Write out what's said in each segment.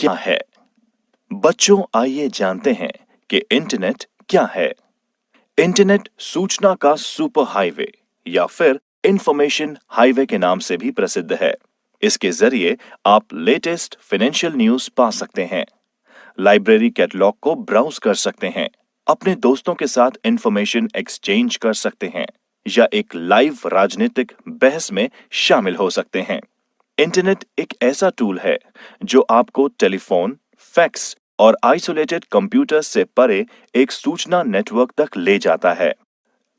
क्या है? बच्चों, आइए जानते हैं कि इंटरनेट क्या है। इंटरनेट सूचना का सुपर हाईवे या फिर इंफॉर्मेशन हाईवे के नाम से भी प्रसिद्ध है। इसके जरिए आप लेटेस्ट फाइनेंशियल न्यूज पा सकते हैं, लाइब्रेरी कैटलॉग को ब्राउज कर सकते हैं, अपने दोस्तों के साथ इंफॉर्मेशन एक्सचेंज कर सकते हैं या एक लाइव राजनीतिक बहस में शामिल हो सकते हैं। इंटरनेट एक ऐसा टूल है जो आपको टेलीफोन, फैक्स और आइसोलेटेड कंप्यूटर से परे एक सूचना नेटवर्क तक ले जाता है।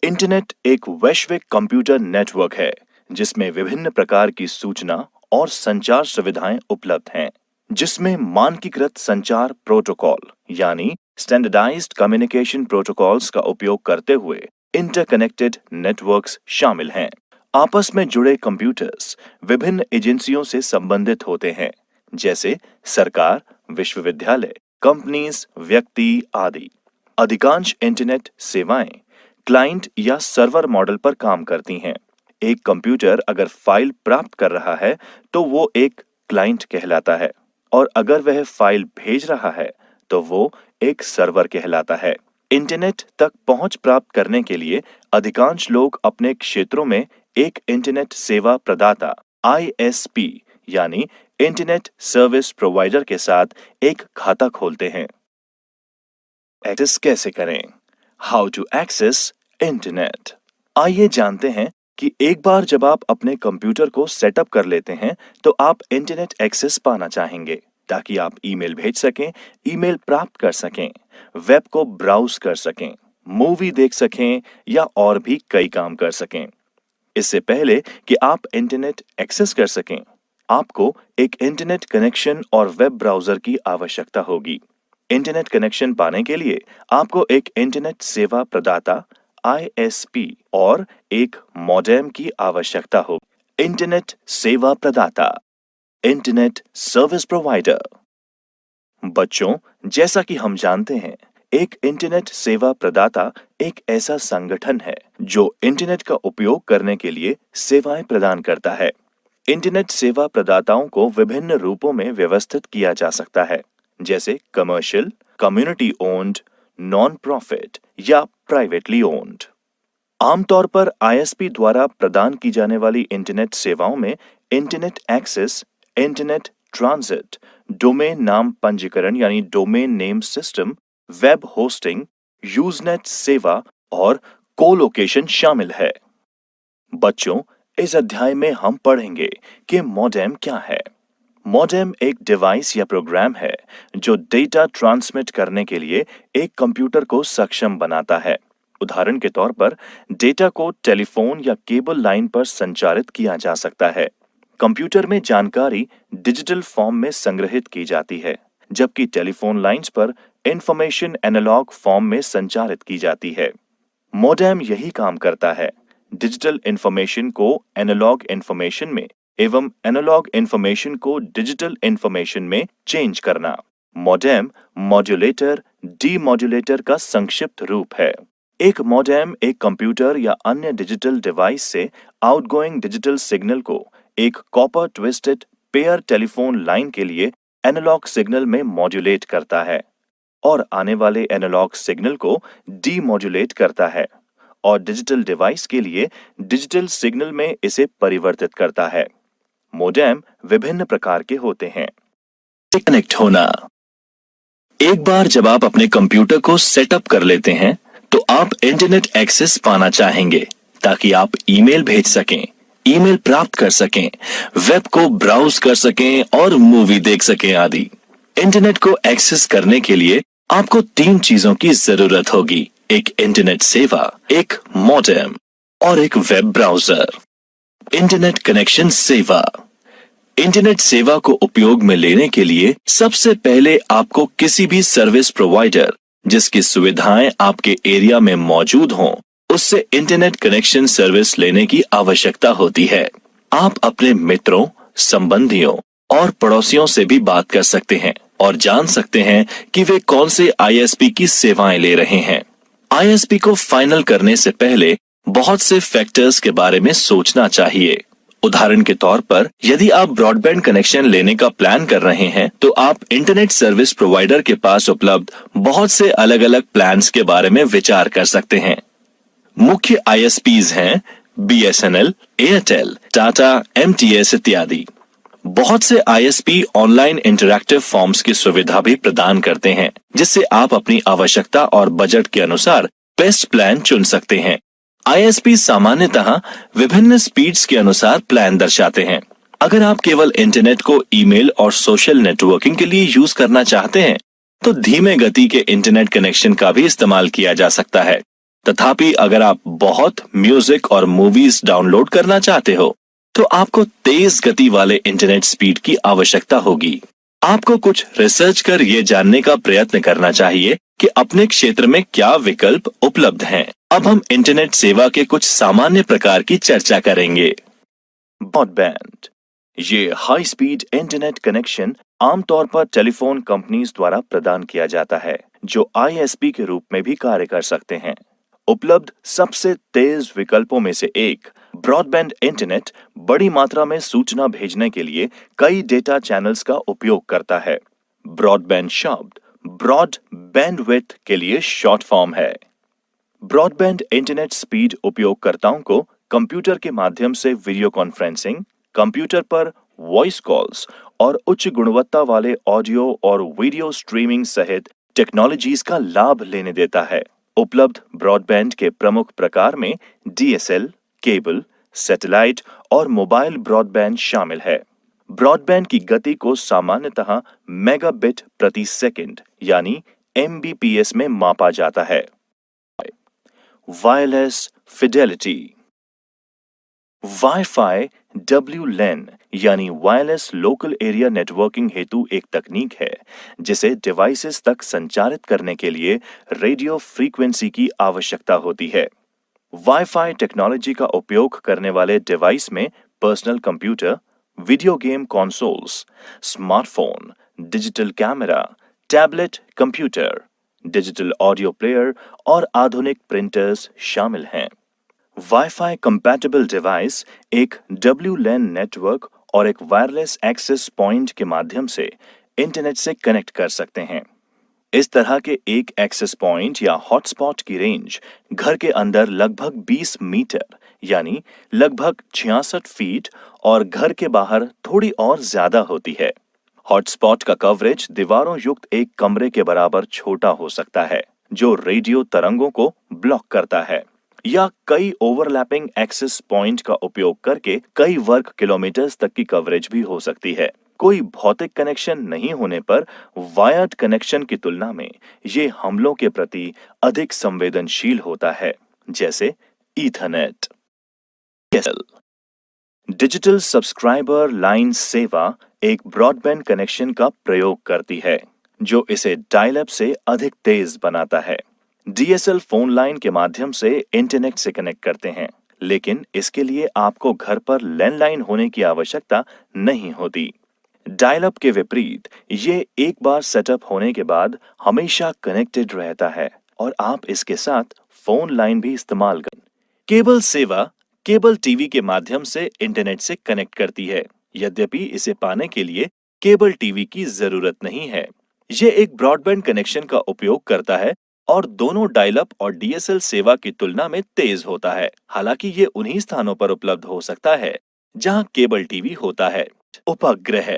इंटरनेट एक वैश्विक कंप्यूटर नेटवर्क है जिसमें विभिन्न प्रकार की सूचना और संचार सुविधाएं उपलब्ध हैं, जिसमें मानकीकृत संचार प्रोटोकॉल यानी स्टैंडर्डाइज्ड कम्युनिकेशन प्रोटोकॉल्स का उपयोग करते हुए इंटरकनेक्टेड नेटवर्क्स शामिल हैं। आपस में जुड़े कंप्यूटर्स विभिन्न एजेंसियों से संबंधित होते हैं, जैसे सरकार, विश्वविद्यालय, कंपनीज, व्यक्ति आदि। अधिकांश इंटरनेट सेवाएं क्लाइंट या सर्वर मॉडल पर काम करती हैं। एक कंप्यूटर अगर फाइल प्राप्त कर रहा है तो वो एक क्लाइंट कहलाता है, और अगर वह फाइल भेज रहा है तो वो एक सर्वर कहलाता है। इंटरनेट तक पहुंच प्राप्त करने के लिए अधिकांश लोग अपने क्षेत्रों में एक इंटरनेट सेवा प्रदाता ISP यानी इंटरनेट सर्विस प्रोवाइडर के साथ एक खाता खोलते हैं। एक्सेस कैसे करें? How to access internet. आइए जानते हैं कि एक बार जब आप अपने कंप्यूटर को सेटअप कर लेते हैं तो आप इंटरनेट एक्सेस पाना चाहेंगे ताकि आप ईमेल भेज सकें, ईमेल प्राप्त कर सकें, वेब को ब्राउज कर सकें, मूवी देख सकें या और भी कई काम कर सकें। इससे पहले कि आप इंटरनेट एक्सेस कर सकें, आपको एक इंटरनेट कनेक्शन और वेब ब्राउजर की आवश्यकता होगी। इंटरनेट कनेक्शन पाने के लिए आपको एक इंटरनेट सेवा प्रदाता ISP और एक मॉडेम की आवश्यकता हो। इंटरनेट सेवा प्रदाता, इंटरनेट सर्विस प्रोवाइडर। बच्चों, जैसा कि हम जानते हैं, एक इंटरनेट सेवा प्रदाता एक ऐसा संगठन है जो इंटरनेट का उपयोग करने के लिए सेवाएं प्रदान करता है। इंटरनेट सेवा प्रदाताओं को विभिन्न रूपों में व्यवस्थित किया जा सकता है, जैसे commercial, community owned, non profit या प्राइवेटली ओन्ड। आमतौर पर ISP द्वारा प्रदान की जाने वाली इंटरनेट सेवाओं में internet access, internet transit, domain नाम पंजीकरण यानी domain name system, web hosting, usenet सेवा और कोलोकेशन शामिल है। बच्चों, इस अध्याय में हम पढ़ेंगे कि मॉडेम क्या है। मॉडेम एक डिवाइस या प्रोग्राम है जो डेटा ट्रांसमिट करने के लिए एक कंप्यूटर को सक्षम बनाता है। उदाहरण के तौर पर डेटा को टेलीफोन या केबल लाइन पर संचारित किया जा सकता है। कंप्यूटर में जानकारी डिजिटल फॉर्म में संग्रहित की जाती है, जबकि टेलीफोन लाइंस पर इंफॉर्मेशन एनालॉग फॉर्म में संचारित की जाती है। मॉडेम यही काम करता है, डिजिटल इंफॉर्मेशन को एनालॉग इंफॉर्मेशन में एवं एनालॉग इंफॉर्मेशन को डिजिटल इंफॉर्मेशन में चेंज करना। मॉडेम मॉड्यूलेटर, डीमॉड्यूलेटर का संक्षिप्त रूप है। एक मॉडेम एक कंप्यूटर या अन्य डिजिटल डिवाइस से आउटगोइंग डिजिटल सिग्नल को एक copper twisted pair telephone line के लिए एनालॉग सिग्नल में मॉड्यूलेट करता है और आने वाले एनालॉग सिग्नल को डीमॉड्यूलेट करता है और डिजिटल डिवाइस के लिए डिजिटल सिग्नल में इसे परिवर्तित करता है। मॉडेम विभिन्न प्रकार के होते हैं। कनेक्ट होना। एक बार जब आप अपने कंप्यूटर को सेटअप कर लेते हैं तो आप इंटरनेट एक्सेस पाना चाहेंगे ताकि आप ईमेल भेज सकें, ईमेल प्राप्त कर सकें, वेब को ब्राउज कर सकें और मूवी देख सकें आदि। इंटरनेट को एक्सेस करने के लिए आपको 3 चीजों की जरूरत होगी: एक इंटरनेट सेवा, एक मॉडेम और एक वेब ब्राउजर। इंटरनेट कनेक्शन सेवा। इंटरनेट सेवा को उपयोग में लेने के लिए सबसे पहले आपको किसी भी सर्विस प्रोवाइडर जिसकी सुविधाएं आपके एरिया में मौजूद हों, उससे इंटरनेट कनेक्शन सर्विस लेने की आवश्यकता होती है। आप अपने मित्रों, संबंधियों और पड़ोसियों से भी बात कर सकते हैं और जान सकते हैं कि वे कौन से ISP की सेवाएं ले रहे हैं। ISP को फाइनल करने से पहले बहुत से फैक्टर्स के बारे में सोचना चाहिए उदाहरण के तौर पर यदि आप ब्रॉडबैंड कनेक्शन लेने का प्लान कर रहे हैं तो आप इंटरनेट सर्विस प्रोवाइडर के पास उपलब्ध बहुत से अलग अलग प्लान्स के बारे में विचार कर सकते हैं। मुख्य आईएसपीज हैं बीएसएनएल, एयरटेल, टाटा, एमटीएस इत्यादि। बहुत से आईएसपी ऑनलाइन इंटरैक्टिव फॉर्म्स की सुविधा भी प्रदान करते हैं जिससे आप अपनी आवश्यकता और बजट के अनुसार बेस्ट प्लान चुन सकते हैं। आईएसपी सामान्यतः विभिन्न स्पीड्स के अनुसार प्लान दर्शाते हैं। अगर आप केवल इंटरनेट को ईमेल और सोशल नेटवर्किंग के लिए यूज करना चाहते हैं तो धीमे गति के इंटरनेट कनेक्शन का भी इस्तेमाल किया जा सकता है। तथापि अगर आप बहुत म्यूजिक और मूवीज डाउनलोड करना चाहते हो तो आपको तेज गति वाले इंटरनेट स्पीड की आवश्यकता होगी। आपको कुछ रिसर्च कर ये जानने का प्रयत्न करना चाहिए कि अपने क्षेत्र में क्या विकल्प उपलब्ध हैं। अब हम इंटरनेट सेवा के कुछ सामान्य प्रकार की चर्चा करेंगे। ब्रॉडबैंड, ये हाई स्पीड इंटरनेट कनेक्शन आमतौर पर टेलीफोन कंपनीज द्वारा प्रदान किया जाता है जो आईएसपी के रूप में भी कार्य कर सकते हैं। उपलब्ध सबसे तेज विकल्पों में से एक ब्रॉडबैंड इंटरनेट बड़ी मात्रा में सूचना भेजने के लिए कई डेटा चैनल्स का उपयोग करता है। ब्रॉडबैंड शब्द ब्रॉड बैंडविड्थ के लिए शॉर्ट फॉर्म है। ब्रॉडबैंड इंटरनेट स्पीड उपयोगकर्ताओं को कंप्यूटर के माध्यम से वीडियो कॉन्फ्रेंसिंग, कंप्यूटर पर वॉइस कॉल्स और उच्च गुणवत्ता वाले ऑडियो और वीडियो स्ट्रीमिंग सहित टेक्नोलॉजीज का लाभ लेने देता है। उपलब्ध ब्रॉडबैंड के प्रमुख प्रकार में डीएसएल, केबल, सैटेलाइट और मोबाइल ब्रॉडबैंड शामिल है। ब्रॉडबैंड की गति को सामान्यतः मेगाबिट प्रति सेकंड यानी एमबीपीएस में मापा जाता है। वायरलेस फिडेलिटी, वाईफाई WLAN यानी वायरलेस लोकल एरिया नेटवर्किंग हेतु एक तकनीक है जिसे डिवाइसेस तक संचारित करने के लिए रेडियो फ्रीक्वेंसी की आवश्यकता होती है। वाईफाई टेक्नोलॉजी का उपयोग करने वाले डिवाइस में personal computer, video game consoles, smartphone, digital camera, tablet computer, digital audio player और आधुनिक प्रिंटर्स शामिल हैं। वाईफाई कंपैटिबल डिवाइस एक WLAN नेटवर्क और एक वायरलेस एक्सेस पॉइंट के माध्यम से इंटरनेट से कनेक्ट कर सकते हैं। इस तरह के एक एक्सेस पॉइंट या हॉटस्पॉट की रेंज घर के अंदर लगभग 20 मीटर यानी लगभग 66 फीट और घर के बाहर थोड़ी और ज्यादा होती है। हॉटस्पॉट का कवरेज दीवारों युक्त एक कमरे के बराबर छोटा हो सकता है जो रेडियो तरंगों को ब्लॉक करता है, या कई ओवरलैपिंग एक्सेस पॉइंट का उपयोग करके कई वर्ग किलोमीटर तक की कवरेज भी हो सकती है। कोई भौतिक कनेक्शन नहीं होने पर वायर्ड कनेक्शन की तुलना में ये हमलों के प्रति अधिक संवेदनशील होता है, जैसे ईथरनेट। डिजिटल सब्सक्राइबर लाइन सेवा एक ब्रॉडबैंड कनेक्शन का प्रयोग करती है जो इसे डायल अप से अधिक तेज बनाता है। डीएसएल फोन लाइन के माध्यम से इंटरनेट से कनेक्ट करते हैं, लेकिन इसके लिए आपको घर पर लैंडलाइन होने की आवश्यकता नहीं होती। डायल अप के विपरीत ये एक बार सेटअप होने के बाद हमेशा कनेक्टेड रहता है और आप इसके साथ फोन लाइन भी इस्तेमाल कर। केबल सेवा केबल टीवी के माध्यम से इंटरनेट से कनेक्ट करती है, यद्यपि इसे पाने के लिए केबल टीवी की जरूरत नहीं है। ये एक ब्रॉडबैंड कनेक्शन का उपयोग करता है और दोनों डायल अप और डीएसएल सेवा की तुलना में तेज होता है। हालांकि ये उन्हीं स्थानों पर उपलब्ध हो सकता है जहां केबल टीवी होता है। उपग्रह,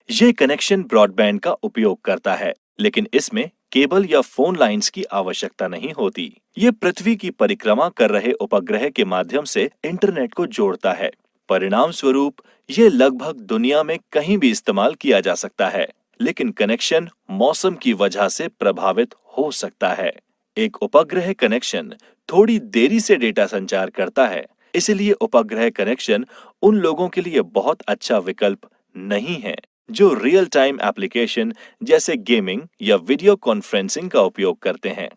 ये कनेक्शन ब्रॉडबैंड का उपयोग करता है, लेकिन इसमें केबल या फोन लाइंस की आवश्यकता नहीं होती। ये पृथ्वी की परिक्रमा कर रहे उपग्रह के माध्यम से इंटरनेट को जोड़ता है। परिणाम स्वरूप ये लगभग दुनिया में कहीं भी इस्तेमाल किया जा सकता है, लेकिन कनेक्शन मौसम की वजह से प्रभावित हो सकता है। एक उपग्रह कनेक्शन थोड़ी देरी से डेटा संचार करता है, इसलिए उपग्रह कनेक्शन उन लोगों के लिए बहुत अच्छा विकल्प नहीं है जो रियल टाइम एप्लीकेशन जैसे गेमिंग या वीडियो कॉन्फ्रेंसिंग का उपयोग करते हैं।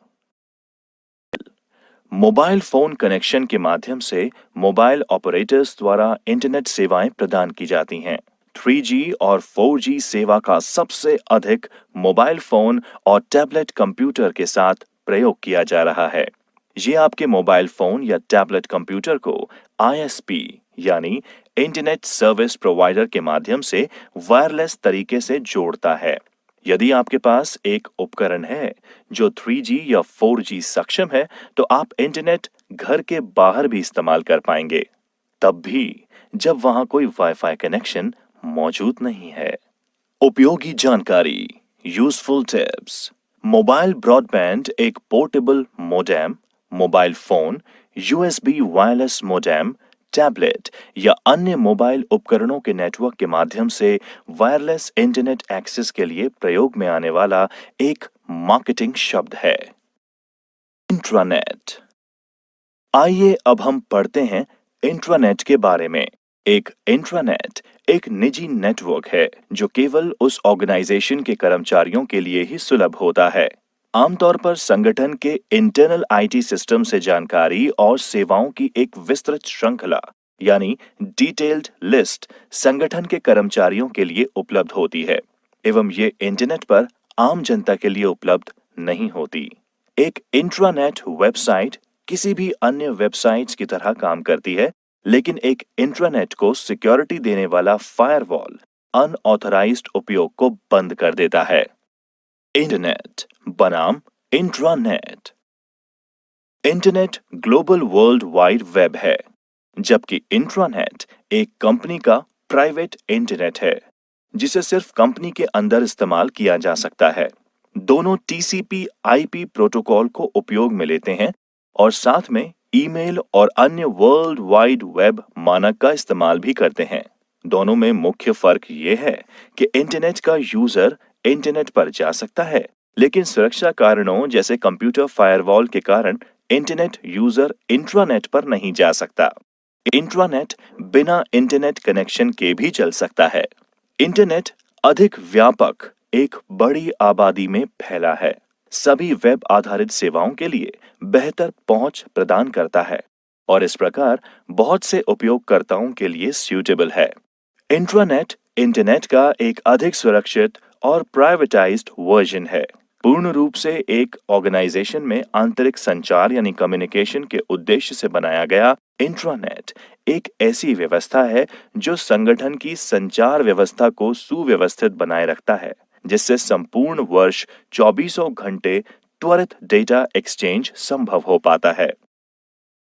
मोबाइल फोन कनेक्शन के माध्यम से मोबाइल ऑपरेटर्स द्वारा इंटरनेट सेवाएं प्रदान की जाती हैं। 3G और 4G सेवा का सबसे अधिक मोबाइल फोन और टैबलेट कंप्यूटर के साथ प्रयोग किया जा रहा है। ये आपके मोबाइल फोन या टैबलेट कंप्यूटर को ISP यानी इंटरनेट सर्विस प्रोवाइडर के माध्यम से वायरलेस तरीके से जोड़ता है। यदि आपके पास एक उपकरण है जो 3G या 4G सक्षम है, तो आप इंटरनेट घर के बाहर भी इस्तेमाल कर पाएंगे, तब भी जब वहां कोई वाईफाई कनेक्शन मौजूद नहीं है। उपयोगी जानकारी, यूजफुल टिप्स। मोबाइल ब्रॉडबैंड एक portable modem, mobile phone, USB wireless modem, tablet या अन्य मोबाइल उपकरणों के नेटवर्क के माध्यम से वायरलेस इंटरनेट एक्सेस के लिए प्रयोग में आने वाला एक मार्केटिंग शब्द है। इंट्रानेट। आइए अब हम पढ़ते हैं इंट्रानेट के बारे में। एक इंट्रानेट एक निजी नेटवर्क है जो केवल उस ऑर्गेनाइजेशन के कर्मचारियों के लिए ही सुलभ होता है। आमतौर पर संगठन के इंटरनल IT सिस्टम से जानकारी और सेवाओं की एक विस्तृत श्रृंखला यानी डिटेल्ड लिस्ट संगठन के कर्मचारियों के लिए उपलब्ध होती है एवं ये इंटरनेट पर आम जनता के लिए उपलब्ध नहीं होती। एक इंट्रानेट वेबसाइट किसी भी अन्य वेबसाइट्स की तरह काम करती है, लेकिन एक इंट्रानेट को सिक्योरिटी देने वाला फायरवॉल अनऑथराइज्ड उपयोग को बंद कर देता है। इंटरनेट बनाम intranet. Internet global world wide web है, जबकि इंट्रानेट एक कंपनी का प्राइवेट इंटरनेट है जिसे सिर्फ कंपनी के अंदर इस्तेमाल किया जा सकता है। दोनों TCP/IP प्रोटोकॉल को उपयोग में लेते हैं और साथ में ईमेल और अन्य वर्ल्ड वाइड वेब मानक का इस्तेमाल भी करते हैं। दोनों में मुख्य फर्क ये है कि इंटरनेट का यूजर इंटरनेट पर जा सकता है, लेकिन सुरक्षा कारणों जैसे कंप्यूटर फायरवॉल के कारण इंटरनेट यूजर इंट्रानेट पर नहीं जा सकता। इंट्रानेट बिना इंटरनेट कनेक्शन के भी चल सकता है। इंटरनेट अधिक व्यापक एक बड़ी आबादी में फैला है, सभी वेब आधारित सेवाओं के लिए बेहतर पहुंच प्रदान करता है और इस प्रकार बहुत से उपयोगकर्ताओं के लिए सूटेबल है। इंट्रानेट इंटरनेट का एक अधिक सुरक्षित और प्राइवेटाइज्ड वर्जन है। पूर्ण रूप से एक ऑर्गेनाइजेशन में आंतरिक संचार यानी कम्युनिकेशन के उद्देश्य से बनाया गया इंट्रानेट एक ऐसी व्यवस्था है जो संगठन की संचार व्यवस्था को सुव्यवस्थित बनाए रखता है, जिससे संपूर्ण वर्ष 24 घंटे त्वरित डेटा एक्सचेंज संभव हो पाता है।